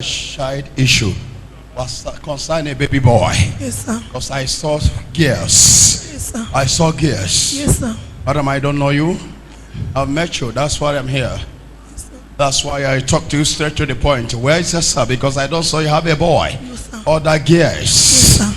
child issue was concerning a baby boy. Yes, sir. Because I saw gears. Yes, sir. I saw gears. Yes, sir. Madam, I don't know you. I've met you. That's why I'm here. Yes, That's why I talk to you straight to the point. Where is your sir? Because I don't saw you have a boy. Yes, sir. Other gears. Yes, sir.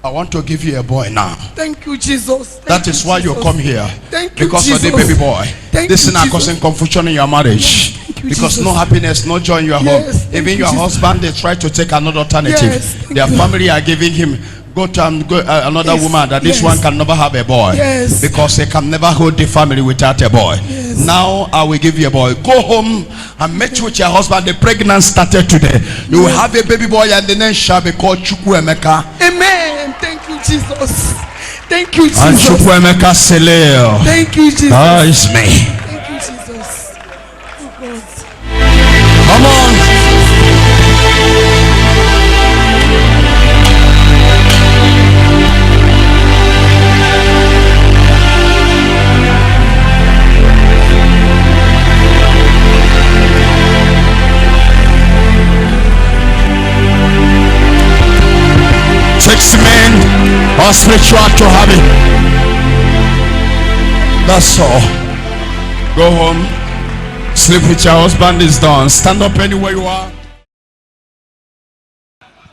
I want to give you a boy now. Thank you, Jesus. That is why you come here. Thank you, because Jesus. of the baby boy. This is not causing confusion in your marriage. Thank you, Because Jesus. no happiness, no joy in your Yes, home. thank Even you, your Jesus. husband, they try to take another alternative. Yes, thank Their you. family are giving him another Yes, woman that this yes. one can never have a boy. Yes. Because they can never hold the family without a boy. Yes. Now I will give you a boy. Go home and meet with your husband. The pregnancy started today. You will have a baby boy and the name shall be called Chukwuemeka. Amen. Thank you, Jesus. Thank you, And Jesus. Chukwuemeka Seleo. Thank you, Jesus. That is me. Thank you, Jesus. Oh, God. Come on. Takes men or spiritual to have it. That's all. Go home. Sleep with your husband is done. Stand up anywhere you are.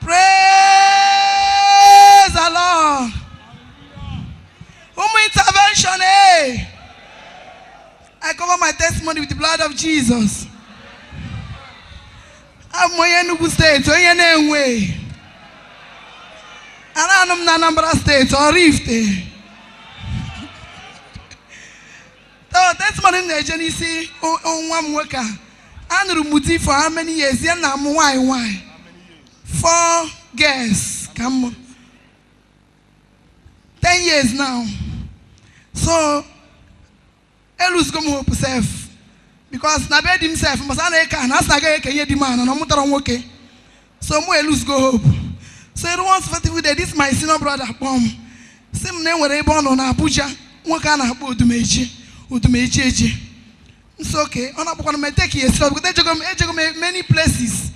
Praise the Lord. Intervention, eh? I cover my testimony with the blood of Jesus. I'm Moyenugu State, Oyenenwe. And I'm Anambra State, or Rift. So testimony in the agency on one worker. And Rumuti for how many years? Yeah, now why? 4 girls. Come on. 10 years now. So Elus come home self. Because na bed himself, Masana can ask again can you demand and I'm not okay. So more Elus go home. So everyone's fighting with this my senior brother bomb. Same name were born on Abuja. One can have Odumeje. It's okay. On a book take here. So because they many places.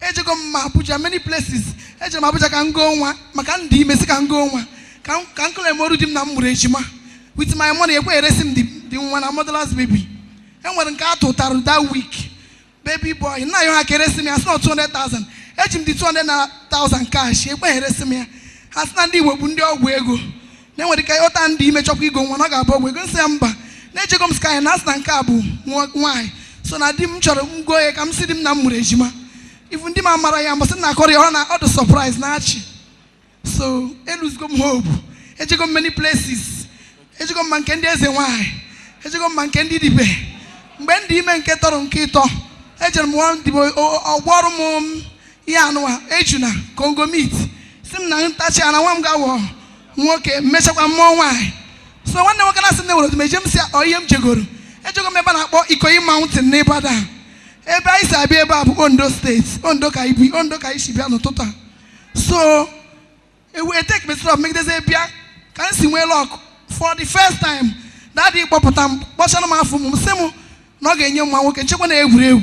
Ejegom Abuja many places. Ejegom Abuja can go one. Makandi Messi can go one. Can claim more dim namurejima. With my money, I raise him the one a motherless baby. And when got to that week, baby boy, now you have caressed me. It's not 200,000. Ejim the 200,000 cash. You pay raise me. Has Nandi will bundi or wego. Then when the Kayota and the image of Gigo, one of our we're going to say, Nejegom Sky and Aslan Kabu. Why? So now dim choro go come see them namurejima. Even the Maraya must not call your other surprise, Nachi. So, Elus come hope. Ejegom many places. Ejegom Mankendes and why? Ejegom Mankendi the bay. When the men get on Kito, Ejegom one the boy or Warmum Yanua, Ejuna, Congo meat. Sim na touch and I want go. Okay, measure one more why. So one day I can ask them to make James or Yam Jaguru. Ejegom Mebana or Ikoyi Mountain neighbor down. Eba is a baby of Ondo States, Ondo Kaibi, Ondo Kaishibiano Tota. So, it will take me to make this a beer. Can't see well lock for the first time. Daddy Popotam, Boshanama from Semu, not getting young one work and check on every.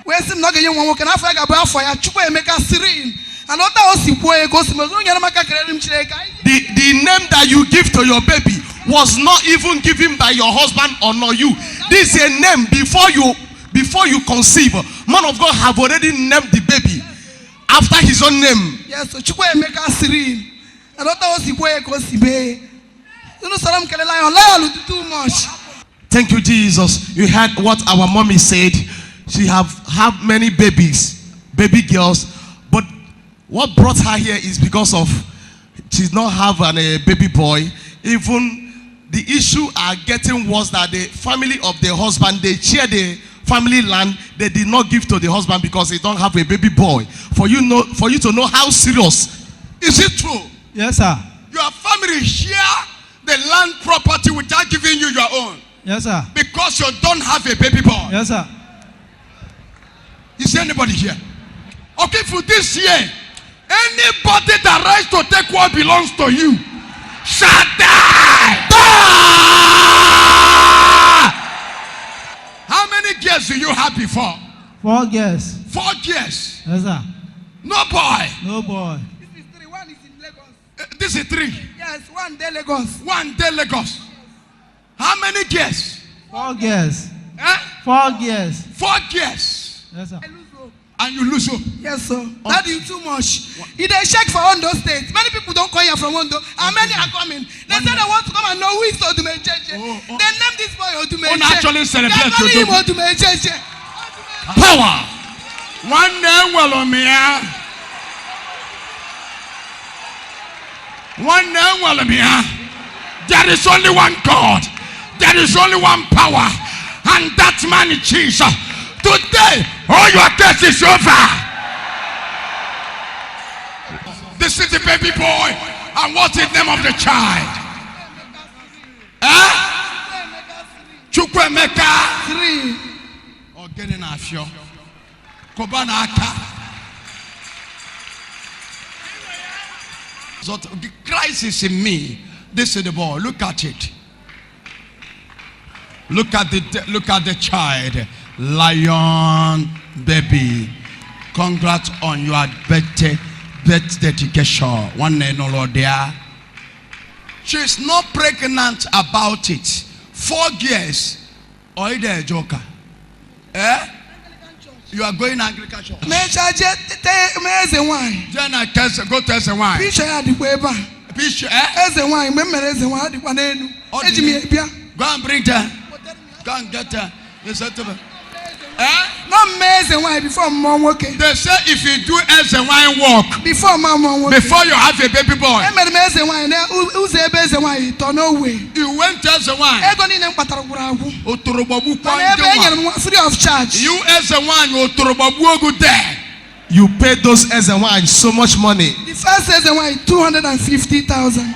Where's him not getting one work and I flag about for a chupa and make a serene. And what else you boy goes to Yamaka. The name that you give to your baby was not even given by your husband or not you. This is a name before you conceive. Man of God have already named the baby after his own name. Yes, so Chukwe make us serene. And what else you boy goes to be. You know, Salam Kalala, too much. Thank you, Jesus. You heard what our mommy said. She have many babies, baby girls. But what brought her here is because of she does not have a baby boy. Even the issue are getting worse that the family of the husband, they share the family land, they did not give to the husband because they don't have a baby boy. For you to know how serious. Is it true? Yes, sir. Your family share the land property without giving you your own. Yes, sir. Because you don't have a baby boy. Yes, sir. Is there anybody here? Okay, for this year, Anybody that rise to take what belongs to you shall die. Die! How many girls do you have before? 4 girls. 4 years. Yes, sir. No boy. No boy. This is 3. One is in Lagos. This is 3. Yes, one day Lagos. 1 day Lagos. How many years? 4 years. Eh? 4 years. 4 years. Yes, sir. I lose hope. And you lose hope. Yes, sir. That is too much. If they check for Ondo State, many people don't come here from Ondo, and many are coming. They say they want to come and know who is Odumeje. Oh. They name this boy Odumeje. Oh, actually celebrate They call him Odumeje. Odumeje. Power. One name will on me. One name will on me. There is only one God. There is only one power. And that man is Jesus. Today, all your test is over. This is the baby boy. And what's the name of the child? Chukwemeka 3. Ogene na afio. Kobana aka. So the Christ is in me. This is the boy. Look at it. Look at the child. Lion baby. Congrats on your birth dedication. One name, no Lord, there. She's not pregnant about it. 4 years. Or is there a joker? Eh? You are going Anglican church. Then I go test the wine. Picture, go and bring her. Go and get her. They said to me. They say if you do as a wine walk before you have a baby boy, you went as a wine. Free of charge. You as a wine, there. You paid those as a wine so much money. The first as a wine 250,000.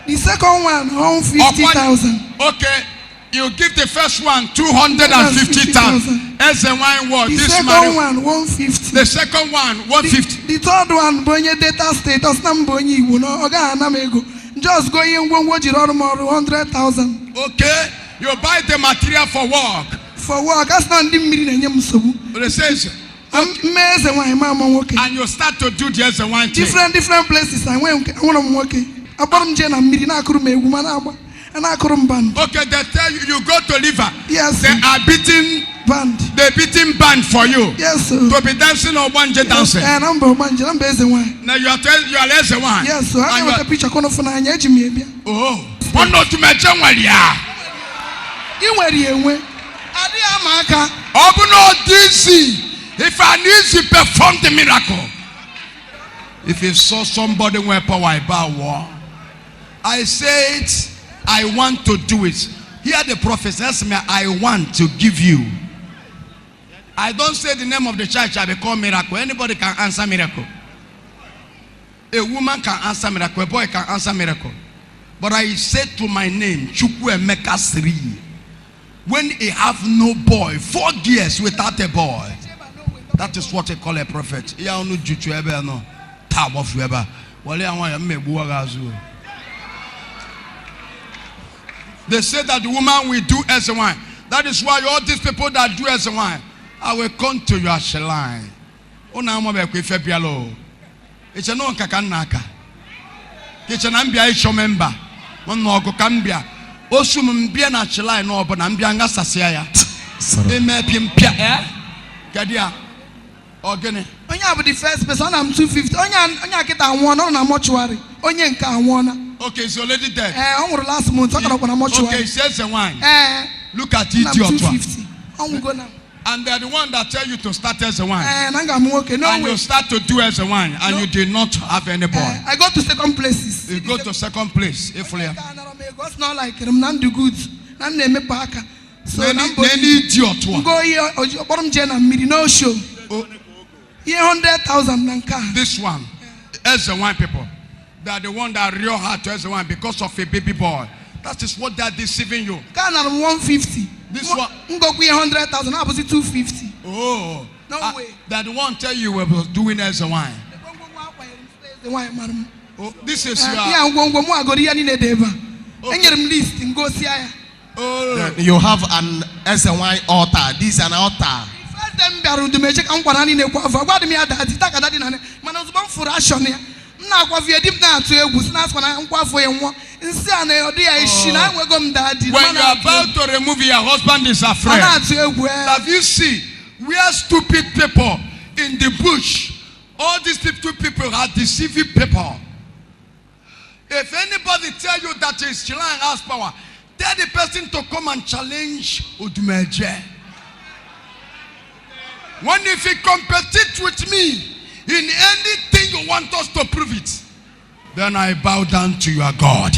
The second one 150,000. Okay. You give the first one 250,000 as a wine word. The This second one 150. The second one 150. The third one bonye data status na mbonye iwu no oga ana ego. Just go in ngwongwo jiri ọrụ more 100,000. Okay, you buy the material for work. For work, that's not the mmiri na enye m nsogbu. It says Eze wine mama nwoke. and you start to do the as a wine thing. Different places I went nwoke. Akpọrọ m je na mmiri na akụrụ m egwu ma na agba. And I couldn't band. Okay, they tell you go to liver. Yes. They are beating band. They beating band for you. Yes, sir. To be dancing or one jet dancing. And I'm band. I'm based one. Now you are less than one. Yes, sir. I got a picture corner for nine. Oh, one not to mention what you are. You were here when Adiamaka. Open all this. If I need to perform the miracle. If you saw somebody where power I bow war, I said I want to do it. Hear the prophet ask me, I want to give you. I don't say the name of the church I become miracle. Anybody can answer miracle. A woman can answer miracle. A boy can answer miracle. But I said to my name, Chukwemeka 3. When he have no boy, 4 years without a boy. That is what they call a prophet. They say that the woman will do as a wine. That is why all these people that do as a wine, I will come to your shrine. It's a no kakanaka. It's an ambia isho member. One no kambia. Osum mbia na shrine no but ambia nga sasiaya. Eme pimpia eh? Kadia. Ogene. Onya have the first person I'm 250. Onya kita one on a mortuary. Onya nka one. Okay, it's already there. Last month. Okay, says the wine. Look at it, your 250. Go now. And they're the one that tell you to start as a wine. And you start to do as a wine, and you did not have any boy. I go to second places. You go to second place. If we it's not like them do goods. None name parker. So any idiot one. Go here or bottom gen and midi no show. 100,000 nanka. This one, as a wine people. They are the one that real hard to as a wine because of a baby boy. That is what they are deceiving you. Can 150. This one go 100,000. Opposite 250. Oh, no way. That the one tell you we were doing as a wine. Oh, this is your. Yeah, I'm going to go to the list and go see. Oh. Then you have an SNY altar. This is an altar. First time bịara Odumeje ka m gwara anyị na-ekwu afọ agwa dị m ya dadi taka dadi na mana ozugbo m fụrụ ashọn ya m na-akwafu ya di m na-atụ egwu si na-asịkwa na nkwafu ya nwụọ nsị a na ọdị ya isi na enwego m dadi When you are about to remove your husband is ọ afraid. na-atụ egwu Have you seen where stupid people in the bush? All these stupid people are deceiving people. If anybody tell you that his shrine has power, tell the person to come and challenge Odumeje. When if he compete with me in anything you want us to prove it, then I bow down to your God.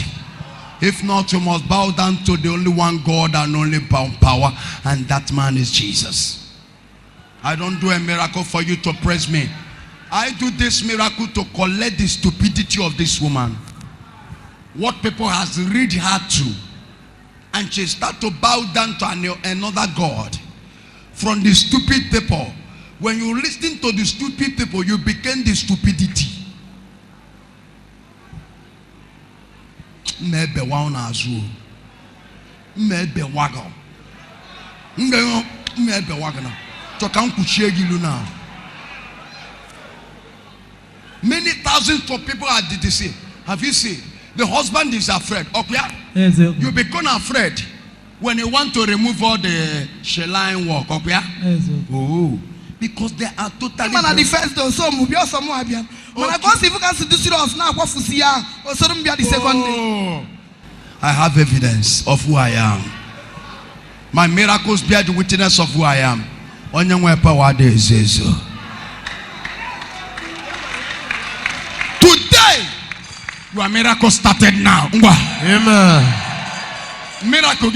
If not, you must bow down to the only one God and only power, and that man is Jesus. I don't do a miracle for you to praise me. I do this miracle to collect the stupidity of this woman. What people has read her to, and she start to bow down to another God. From the stupid people, when you listen to the stupid people, you become the stupidity. Maybe one as well. Maybe wagon. Maybe wagon. To come to share you now. Many thousands of people are deceived. Have you seen? The husband is afraid. Okay? Yes, okay. You become afraid when you want to remove all the shell-line work. Okay? Yes, okay. Oh, because they are totally. mana the first day so mu bi ọsọ mu abịa mana ka o si fuka si do serious na akwafusi ya o soro m bịa the second day. Oh, I have evidence of who I am. My miracles bear the witness of who I am. Onye nwe power dey ezo. Today, your miracle started now. Amen. Miracle.